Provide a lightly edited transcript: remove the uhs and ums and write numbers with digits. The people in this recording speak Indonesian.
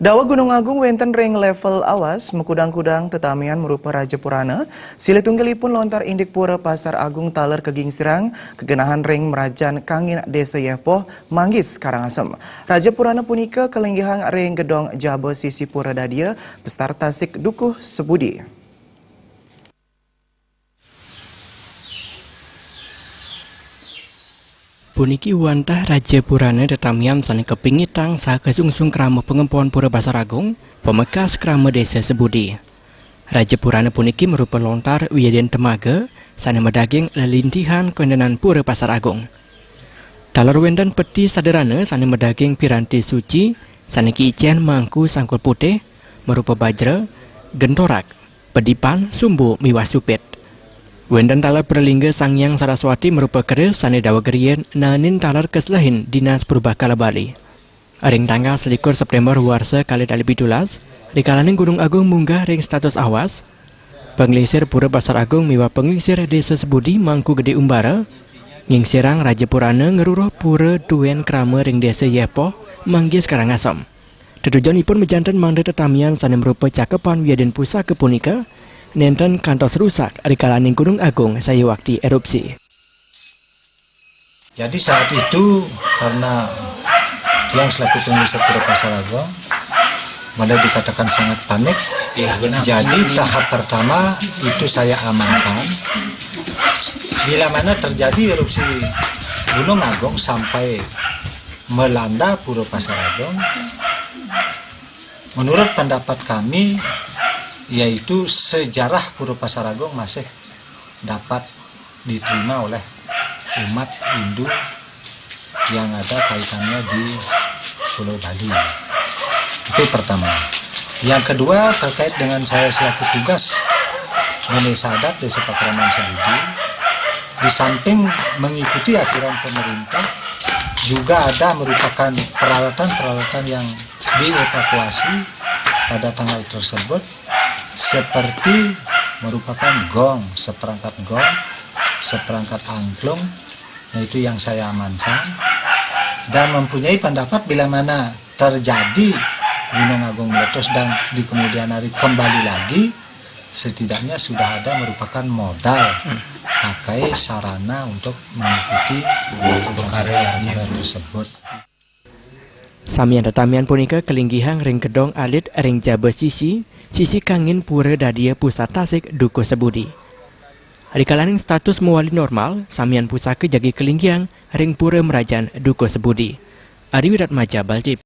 Dawa Gunung Agung wenten ring level awas mekudang-kudang tetamian merupa Raja Purana sile tunggalipun lontar indik pura Pasar Agung taler keging Sirang kegenahan ring merajan kangin desa Yepoh Manggis Karangasem. Raja Purana punika kelenggihang ring gedong Jabo sisi pura dadia bestar tasik dukuh sebudi. Puniki wantah Raja Purana tetamian sana kepingitang saha kesungsung krama pengempuan Pura Pasar Agung, pemekas krama desa Sebudi. Raja Purana puniki merupa lontar wiyaden temaga sana medaging lelintihan kendenan Pura Pasar Agung. Talar wendan peti saderana sana medaging piranti suci, sana kiician mangku sangkul putih, merupa bajra, gentorak, pedipan, sumbu, miwah supit. Wendan talar perlingga Sangyang Saraswati merupa keris sane dawa gerian nanin talar keselahin Dinas Purbakala Bali. Ring tanggal 11 September warsa kali tali bitulas, rikalaning Gunung Agung munggah ring status awas. Penglisir Pura Pasar Agung miwa penglisir desa Sebudi Mangku Gede Umbara, ngingsirang Raja Purana ngeruruh pura duen krama ring desa Yepoh Manggis Karangasem. Tujuanipun mejanten mangda tetamian sane merupa cakepan wiyaden pusaka punika, nenten kantos rusak rikalaning Gunung Agung saya waktu erupsi. Jadi saat itu karena tiang selaku penglisir Pura Pasar Agung malah dikatakan sangat panik. Jadi tahap pertama itu saya amankan. Bila mana terjadi erupsi Gunung Agung sampai melanda Pura Pasar Agung, menurut pendapat kami yaitu sejarah Pura Pasar Agung masih dapat diterima oleh umat Hindu yang ada kaitannya di Pulau Bali. Itu pertama. Yang kedua terkait dengan saya selaku tugas Desa Adat Desa Pakraman Sebudi, di samping mengikuti aturan pemerintah juga ada merupakan peralatan-peralatan yang dievakuasi pada tanggal tersebut, seperti merupakan gong, seperangkat angklung, yaitu yang saya amankan, dan mempunyai pendapat bila mana terjadi Gunung Agung meletus dan di kemudian hari kembali lagi, setidaknya sudah ada merupakan modal pakai sarana untuk mengikuti acara tersebut. Samian tetamian punika kelinggihan ring gedong alit ring Jabo sisi kangin pura dadia pusat tasik dukuh Sebudi. Rikalaning status mewali normal, samian pusaka jagi kelinggihan ring pura merajan dukuh Sebudi. Ari Wiratmaja Baljib.